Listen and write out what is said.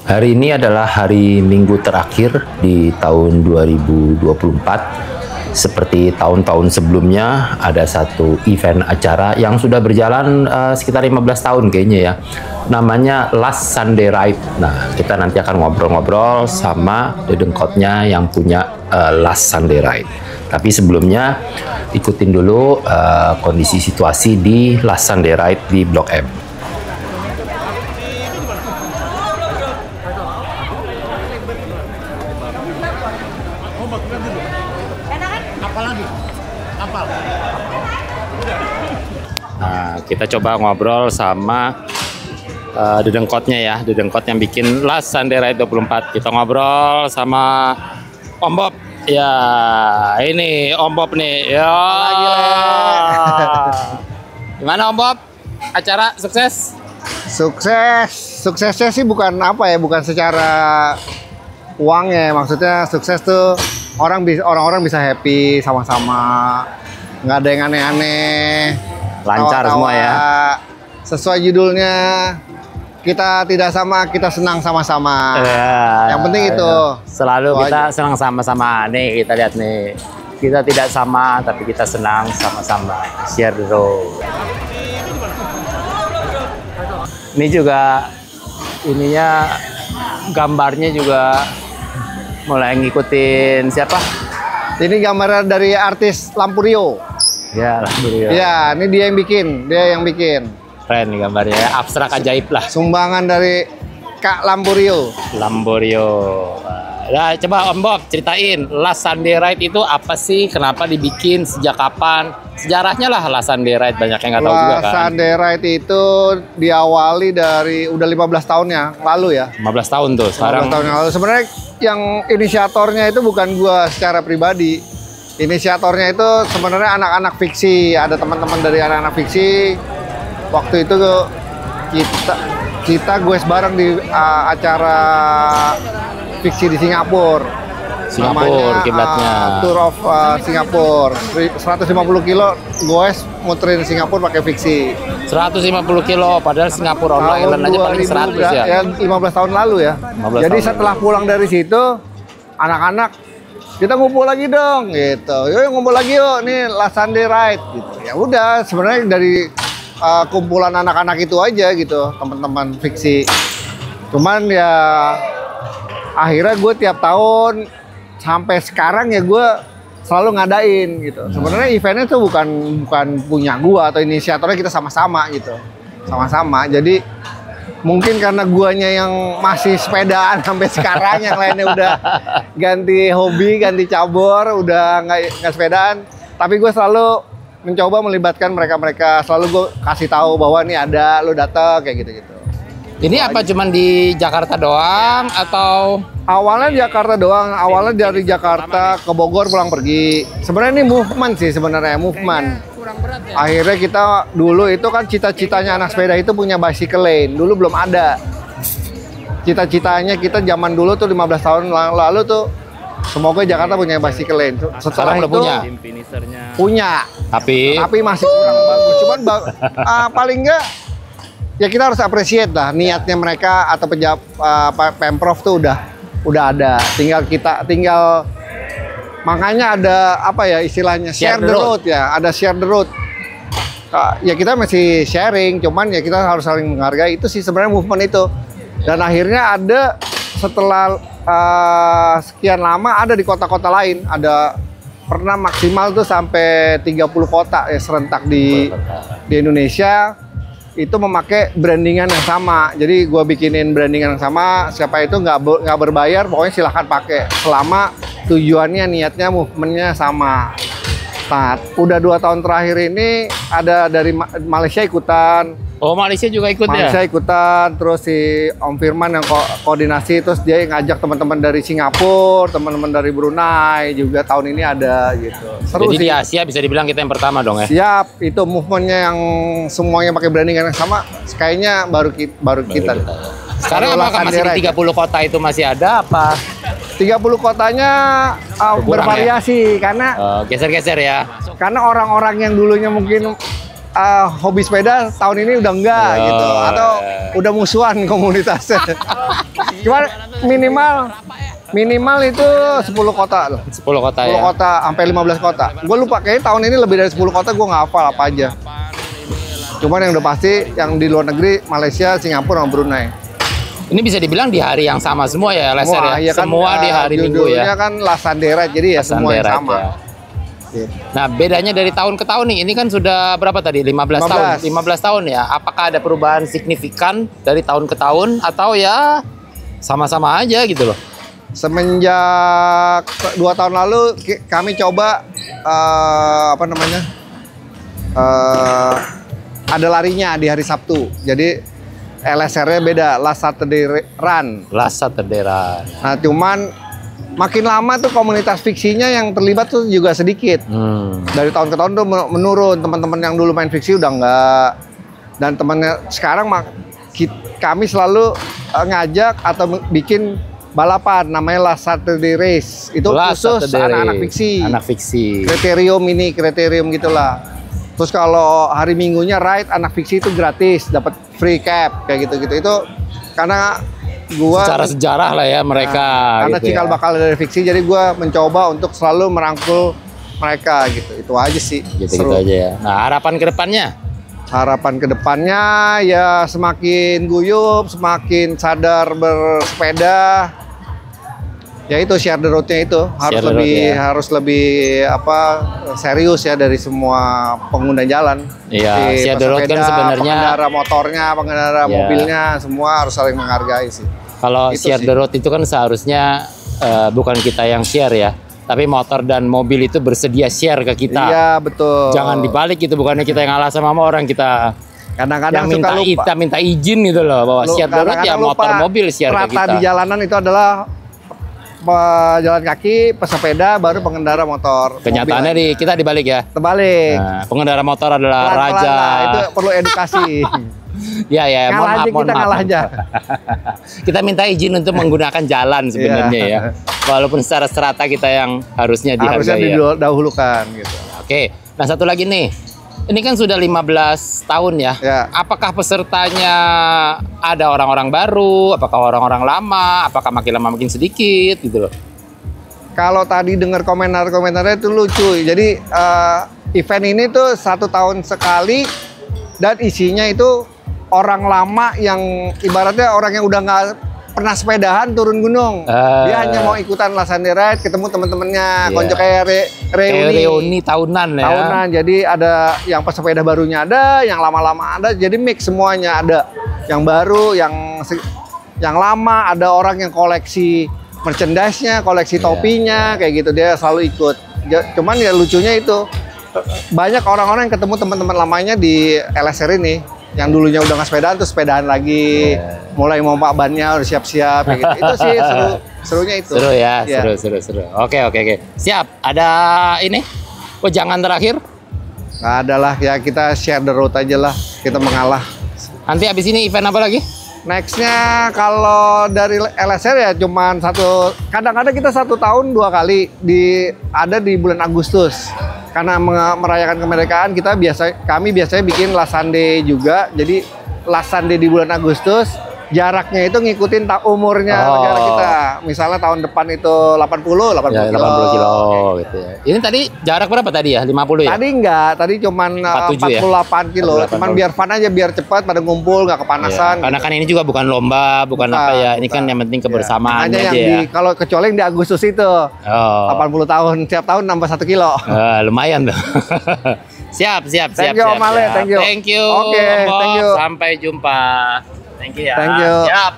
Hari ini adalah hari Minggu terakhir di tahun 2024. Seperti tahun-tahun sebelumnya, ada satu event acara yang sudah berjalan sekitar 15 tahun kayaknya ya. Namanya Last Sunday Ride. Nah, kita nanti akan ngobrol-ngobrol sama dedengkotnya yang punya Last Sunday Ride. Tapi sebelumnya, ikutin dulu kondisi situasi di Last Sunday Ride di Blok M. Nah, kita coba ngobrol sama dedengkotnya ya, dedengkot yang bikin Last Sunday Ride 24. Kita ngobrol sama Om Bob. Ya, ini Om Bob nih. Ya. Gimana Om Bob? Acara sukses? Suksesnya sih bukan apa ya, bukan secara uangnya. Maksudnya sukses tuh orang-orang bisa happy sama-sama, nggak ada yang aneh-aneh, Lancar semua ya. Sesuai judulnya, kita tidak sama, kita senang sama-sama. Yang penting itu. Selalu kita senang sama-sama. Nih kita lihat nih, kita tidak sama tapi kita senang sama-sama. Share the road. Ini juga ininya, gambarnya juga mulai ngikutin siapa? Ini gambaran dari artis Lampurio. Ya, Lampurio. Ya, ini dia yang bikin. Keren nih gambarnya, abstrak ajaib lah. Sumbangan dari Kak Lampurio. Lampurio. Nah, coba Om Bob ceritain Last Sunday Ride itu apa sih? Kenapa dibikin? Sejak kapan? Sejarahnya lah Last Sunday Ride, banyak yang nggak tahu juga kan. Last Sunday Ride itu diawali dari udah 15 tahun yang lalu ya. 15 tahun tuh sekarang. 15 tahun yang lalu. Sebenarnya yang inisiatornya itu bukan gua secara pribadi. Inisiatornya itu sebenarnya anak-anak fiksi. Ada teman-teman dari anak-anak fiksi. Waktu itu kita gue bareng di acara fiksi di Singapura. Singapura kiblatnya. Tour of Singapura. 150 kilo goes muterin Singapura pakai fiksi. 150 kilo padahal Singapura on Island aja paling 100 ya. 15 tahun lalu ya. Jadi setelah pulang dari situ, anak-anak kita ngumpul lagi dong gitu. Yuk ngumpul lagi yuk, nih Last Sunday Ride gitu. Ya udah, sebenarnya dari kumpulan anak-anak itu aja gitu, teman-teman fiksi. Cuman ya akhirnya gue tiap tahun sampai sekarang ya gue selalu ngadain gitu. Sebenarnya eventnya tuh bukan punya gue atau inisiatornya, kita sama-sama gitu. Sama-sama. Jadi mungkin karena guanya yang masih sepedaan sampai sekarang, yang lainnya udah ganti hobi, ganti cabur, udah nggak sepedaan. Tapi gue selalu mencoba melibatkan mereka, selalu gue kasih tahu bahwa ini ada, lo datang kayak gitu-gitu. Ini apa cuman di Jakarta doang atau? Awalnya Jakarta doang, awalnya dari Jakarta ke Bogor pulang pergi. Sebenarnya ini movement sih, sebenarnya movement. Akhirnya kita dulu itu kan cita-citanya anak sepeda itu punya bicycle lane, dulu belum ada. Cita-citanya kita zaman dulu tuh 15 tahun lalu tuh, semoga Jakarta punya bicycle lane. Setelah itu punya, tapi masih kurang bagus. Cuman paling enggak ya kita harus appreciate lah niatnya mereka atau Pemprov tuh udah ada. Tinggal makanya ada apa ya istilahnya, share the road ya, ada share the road. Ya kita masih sharing, cuman ya kita harus saling menghargai. Itu sih sebenarnya movement itu. Dan akhirnya ada setelah sekian lama ada di kota-kota lain, ada pernah maksimal tuh sampai 30 kota ya serentak di Indonesia itu memakai brandingan yang sama. Jadi gue bikinin brandingan yang sama, siapa itu nggak berbayar, pokoknya silahkan pakai selama tujuannya, niatnya, movementnya sama. Nah, udah 2 tahun terakhir ini ada dari Malaysia ikutan. Oh, Malaysia juga ikut ya? Malaysia ikutan, terus si Om Firman yang koordinasi, terus dia ngajak teman-teman dari Singapura, teman-teman dari Brunei juga tahun ini ada gitu. Seru. Jadi sih. di Asia bisa dibilang kita yang pertama dong ya? Siap, itu movementnya yang semuanya pakai branding yang sama, kayaknya baru kita. Sekarang apakah masih di 30 kota itu masih ada apa? 30 kotanya bervariasi ya? Karena geser-geser ya. Karena orang-orang yang dulunya mungkin hobi sepeda tahun ini udah enggak gitu, atau udah musuhan komunitasnya. Cuman minimal itu 10 kota loh. 10 kota 10 ya. kota sampai 15 kota. Gue lupa kayaknya tahun ini lebih dari 10 kota gue nggak hafal apa aja. Cuman yang udah pasti yang di luar negeri Malaysia, Singapura, sama Brunei. Ini bisa dibilang di hari yang sama semua ya, LSR ya. Iya kan, semua di hari Minggu ya. Judulnya kan Lasandera, jadi ya semua yang sama. Ya. Nah, bedanya dari tahun ke tahun nih, ini kan sudah berapa tadi? 15 tahun. 15 tahun ya. Apakah ada perubahan signifikan dari tahun ke tahun atau ya sama-sama aja gitu loh? Semenjak 2 tahun lalu kami coba ada larinya di hari Sabtu. Jadi LSR-nya beda, Last Saturday Run. Last Saturday Run. Nah, cuman makin lama tuh komunitas fiksinya yang terlibat tuh juga sedikit. Dari tahun ke tahun tuh menurun. Teman-teman yang dulu main fiksi udah enggak. Dan temannya sekarang kami selalu ngajak atau bikin balapan namanya Last Saturday Race. Itu Last khusus Saturday anak-anak fiksi. Anak fiksi. Kriterium gitulah. Terus kalau hari Minggunya ride anak fiksi itu gratis, dapat free cap kayak gitu-gitu. Itu karena gua secara sejarah lah ya mereka. Karena gitu cikal ya. bakal dari fiksi, jadi gua mencoba untuk selalu merangkul mereka gitu. Itu aja sih. Gitu-gitu aja ya. Nah, harapan ke depannya? Harapan ke depannya ya semakin guyup, semakin sadar bersepeda. Ya itu share the road-nya itu harus lebih serius ya dari semua pengguna jalan. Iya, share the road kan sebenarnya pengendara motornya, pengendara mobilnya semua harus saling menghargai sih. Kalau share the road itu kan seharusnya bukan kita yang share ya, tapi motor dan mobil itu bersedia share ke kita. Iya, betul. Jangan dibalik gitu, bukannya kita yang ngalah sama orang, kita kadang-kadang minta izin gitu loh bahwa share the road ya motor mobil share ke kita. Rata di jalanan itu adalah pejalan kaki, pesepeda, baru pengendara motor. Kenyataannya kita dibalik ya. Terbalik. Nah, pengendara motor adalah raja. Itu perlu edukasi. Ya, mohon maaf. Ngalah aja. Kita minta izin untuk menggunakan jalan sebenarnya ya. Walaupun secara serata kita yang harusnya dihargai. Harusnya didahulukan gitu. Oke. Nah, satu lagi nih. Ini kan sudah 15 tahun ya. Apakah pesertanya ada orang-orang baru, apakah orang-orang lama, apakah makin lama makin sedikit gitu loh. Kalau tadi dengar komentar-komentarnya itu lucu. Jadi event ini tuh 1 tahun sekali dan isinya itu orang lama yang ibaratnya orang yang udah nggak pernah sepedahan turun gunung. Dia hanya mau ikutan Lasandera Ride, ketemu teman-temannya, konco kayak reuni tahunan ya. Tahunan, jadi ada yang pesepeda barunya ada, yang lama-lama ada, jadi mix semuanya ada. Yang baru, yang lama, ada orang yang koleksi merchandise-nya, koleksi topinya, kayak gitu, dia selalu ikut. Cuman ya lucunya itu, banyak orang-orang yang ketemu teman-teman lamanya di LSR ini. Yang dulunya udah nggak sepedaan, terus sepedaan lagi, mulai mau bannya udah siap-siap kayak gitu. Itu sih serunya itu. Seru ya, seru. Oke. Siap. Ada ini? Jangan terakhir? Nggak ada lah, ya kita share the road aja lah, kita mengalah. Nanti abis ini event apa lagi? Nextnya kalau dari LSR ya cuman kadang-kadang kita 1 tahun 2 kali ada di bulan Agustus. Karena merayakan kemerdekaan kami biasanya bikin Last Sunday juga. Jadi Last Sunday di bulan Agustus, jaraknya itu ngikutin umurnya negara kita. Misalnya tahun depan itu 80 kilo gitu ya. Ini tadi jarak berapa tadi ya? 50 ya? Tadi enggak, tadi cuman 48 kilo. Cuman biar fun aja, biar cepat pada ngumpul, nggak kepanasan. Karena kan ini juga bukan lomba, bukan apa ya. Ini kan yang penting kebersamaan aja ya. Kalau kecuali yang di Agustus itu 80 tahun, tiap tahun nambah 1 kilo. Lumayan tuh. Siap. Thank you Om Ale, thank you. Thank you. Oke, thank you. Sampai jumpa. Thank you ya. Thank you. Siap.